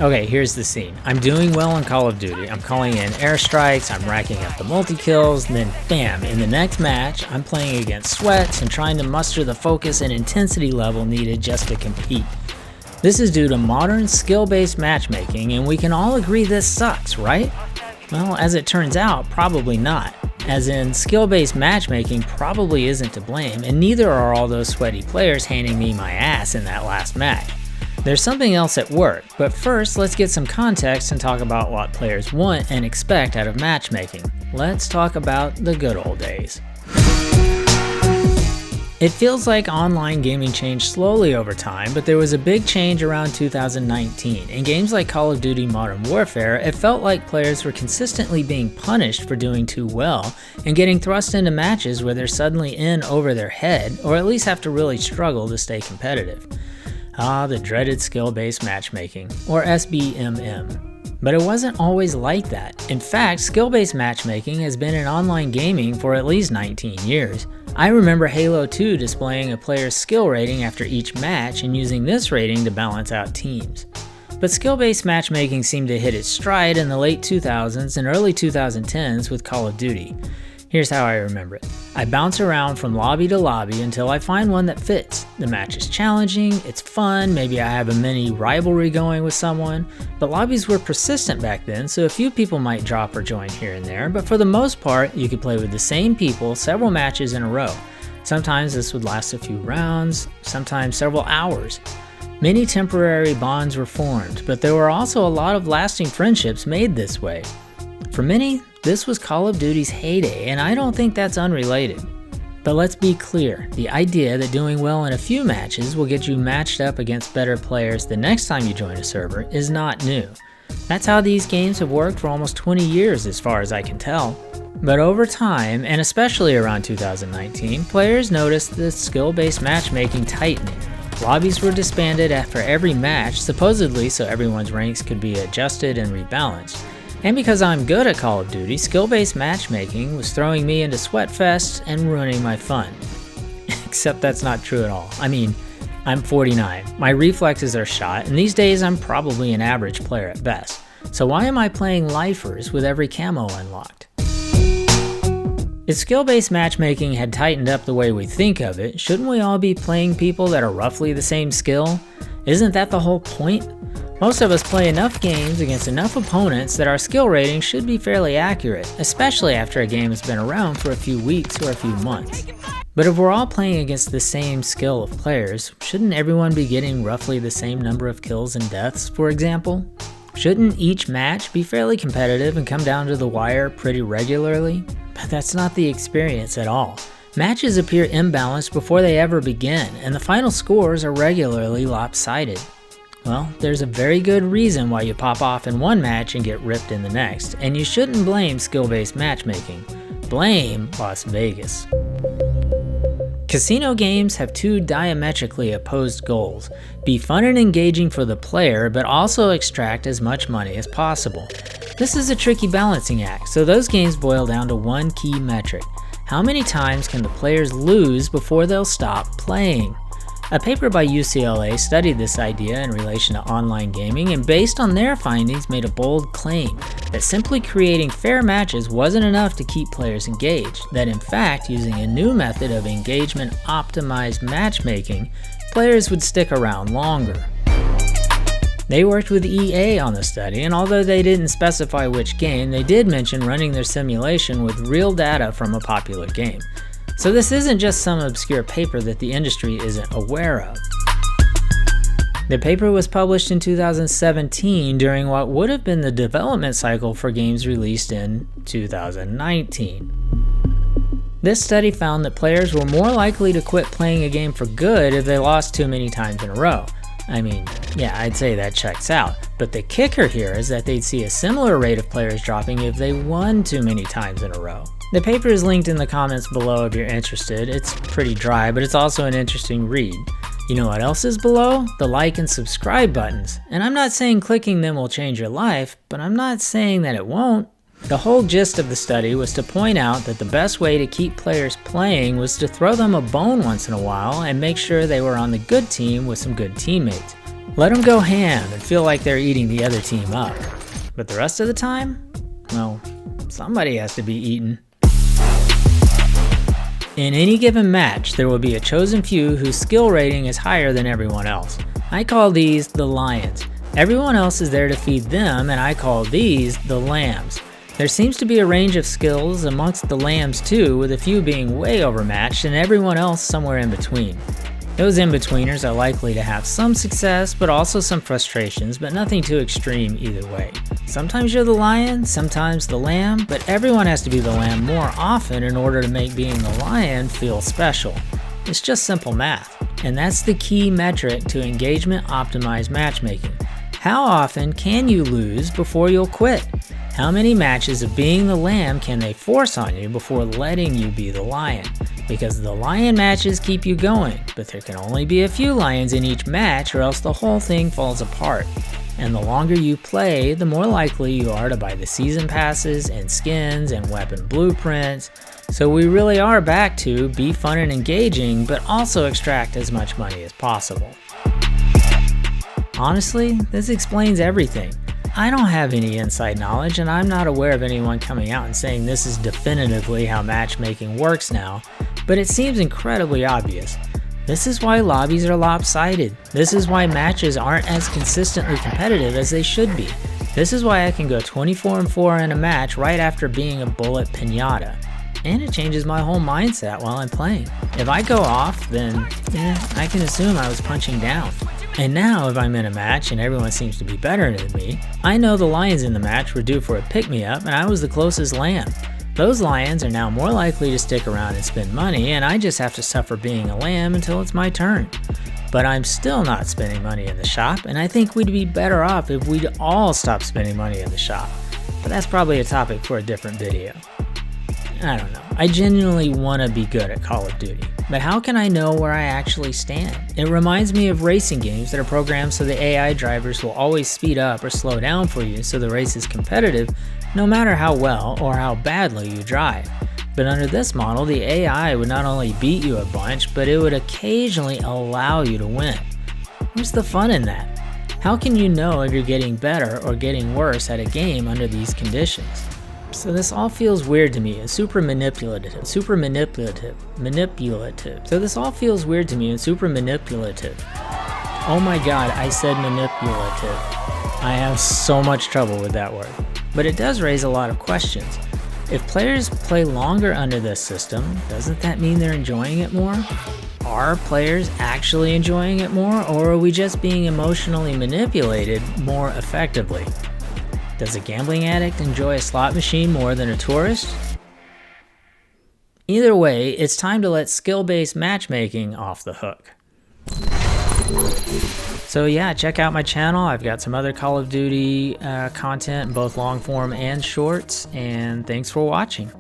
Okay, here's the scene. I'm doing well in Call of Duty. I'm calling in airstrikes, I'm racking up the multi-kills, and then bam, in the next match, I'm playing against sweats and trying to muster the focus and intensity level needed just to compete. This is due to modern skill-based matchmaking, and we can all agree this sucks, right? Well, as it turns out, probably not. As in, skill-based matchmaking probably isn't to blame, and neither are all those sweaty players handing me my ass in that last match. There's something else at work, but first let's get some context and talk about what players want and expect out of matchmaking. Let's talk about the good old days. It feels like online gaming changed slowly over time, but there was a big change around 2019. In games like Call of Duty Modern Warfare, it felt like players were consistently being punished for doing too well and getting thrust into matches where they're suddenly in over their head, or at least have to really struggle to stay competitive. Ah, the dreaded skill-based matchmaking, or SBMM. But it wasn't always like that. In fact, skill-based matchmaking has been in online gaming for at least 19 years. I remember Halo 2 displaying a player's skill rating after each match and using this rating to balance out teams. But skill-based matchmaking seemed to hit its stride in the late 2000s and early 2010s with Call of Duty. Here's how I remember it. I bounce around from lobby to lobby until I find one that fits. The match is challenging, it's fun, maybe I have a mini rivalry going with someone, but lobbies were persistent back then, so a few people might drop or join here and there, but for the most part, you could play with the same people several matches in a row. Sometimes this would last a few rounds, sometimes several hours. Many temporary bonds were formed, but there were also a lot of lasting friendships made this way. For many, this was Call of Duty's heyday, and I don't think that's unrelated. But let's be clear, the idea that doing well in a few matches will get you matched up against better players the next time you join a server is not new. That's how these games have worked for almost 20 years as far as I can tell. But over time, and especially around 2019, players noticed the skill-based matchmaking tightening. Lobbies were disbanded after every match, supposedly so everyone's ranks could be adjusted and rebalanced. And because I'm good at Call of Duty, skill-based matchmaking was throwing me into sweatfests and ruining my fun. Except that's not true at all. I mean, I'm 49, my reflexes are shot, and these days I'm probably an average player at best. So why am I playing lifers with every camo unlocked? If skill-based matchmaking had tightened up the way we think of it, shouldn't we all be playing people that are roughly the same skill? Isn't that the whole point? Most of us play enough games against enough opponents that our skill rating should be fairly accurate, especially after a game has been around for a few weeks or a few months. But if we're all playing against the same skill of players, shouldn't everyone be getting roughly the same number of kills and deaths, for example? Shouldn't each match be fairly competitive and come down to the wire pretty regularly? But that's not the experience at all. Matches appear imbalanced before they ever begin, and the final scores are regularly lopsided. Well, there's a very good reason why you pop off in one match and get ripped in the next, and you shouldn't blame skill-based matchmaking. Blame Las Vegas. Casino games have two diametrically opposed goals: be fun and engaging for the player, but also extract as much money as possible. This is a tricky balancing act, so those games boil down to one key metric: how many times can the players lose before they'll stop playing? A paper by UCLA studied this idea in relation to online gaming, and based on their findings made a bold claim that simply creating fair matches wasn't enough to keep players engaged, that in fact using a new method of engagement optimized matchmaking, players would stick around longer. They worked with EA on the study, and although they didn't specify which game, they did mention running their simulation with real data from a popular game. So this isn't just some obscure paper that the industry isn't aware of. The paper was published in 2017 during what would have been the development cycle for games released in 2019. This study found that players were more likely to quit playing a game for good if they lost too many times in a row. I mean, yeah, I'd say that checks out, but the kicker here is that they'd see a similar rate of players dropping if they won too many times in a row. The paper is linked in the comments below if you're interested. It's pretty dry, but it's also an interesting read. You know what else is below? The like and subscribe buttons. And I'm not saying clicking them will change your life, but I'm not saying that it won't. The whole gist of the study was to point out that the best way to keep players playing was to throw them a bone once in a while and make sure they were on the good team with some good teammates. Let them go ham and feel like they're eating the other team up. But the rest of the time, well, somebody has to be eaten. In any given match, there will be a chosen few whose skill rating is higher than everyone else. I call these the lions. Everyone else is there to feed them, and I call these the lambs. There seems to be a range of skills amongst the lambs too, with a few being way overmatched and everyone else somewhere in between. Those in-betweeners are likely to have some success, but also some frustrations, but nothing too extreme either way. Sometimes you're the lion, sometimes the lamb, but everyone has to be the lamb more often in order to make being the lion feel special. It's just simple math. And that's the key metric to engagement optimized matchmaking. How often can you lose before you'll quit? How many matches of being the lamb can they force on you before letting you be the lion? Because the lion matches keep you going, but there can only be a few lions in each match or else the whole thing falls apart. And the longer you play, the more likely you are to buy the season passes and skins and weapon blueprints. So we really are back to be fun and engaging, but also extract as much money as possible. Honestly, this explains everything. I don't have any inside knowledge, and I'm not aware of anyone coming out and saying this is definitively how matchmaking works now, but it seems incredibly obvious. This is why lobbies are lopsided. This is why matches aren't as consistently competitive as they should be. This is why I can go 24-4 in a match right after being a bullet pinata. And it changes my whole mindset while I'm playing. If I go off, then I can assume I was punching down. And now if I'm in a match and everyone seems to be better than me, I know the lions in the match were due for a pick-me-up and I was the closest lamb. Those lions are now more likely to stick around and spend money, and I just have to suffer being a lamb until it's my turn. But I'm still not spending money in the shop, and I think we'd be better off if we'd all stop spending money in the shop. But that's probably a topic for a different video. I don't know. I genuinely want to be good at Call of Duty, but how can I know where I actually stand? It reminds me of racing games that are programmed so the AI drivers will always speed up or slow down for you so the race is competitive no matter how well or how badly you drive. But under this model, the AI would not only beat you a bunch, but it would occasionally allow you to win. Where's the fun in that? How can you know if you're getting better or getting worse at a game under these conditions? So this all feels weird to me and super manipulative. So this all feels weird to me and super manipulative. Oh my god, I said manipulative. I have so much trouble with that word. But it does raise a lot of questions. If players play longer under this system, doesn't that mean they're enjoying it more? Are players actually enjoying it more, or are we just being emotionally manipulated more effectively? Does a gambling addict enjoy a slot machine more than a tourist? Either way, it's time to let skill-based matchmaking off the hook. So yeah, check out my channel. I've got some other Call of Duty content, both long form and shorts, and thanks for watching.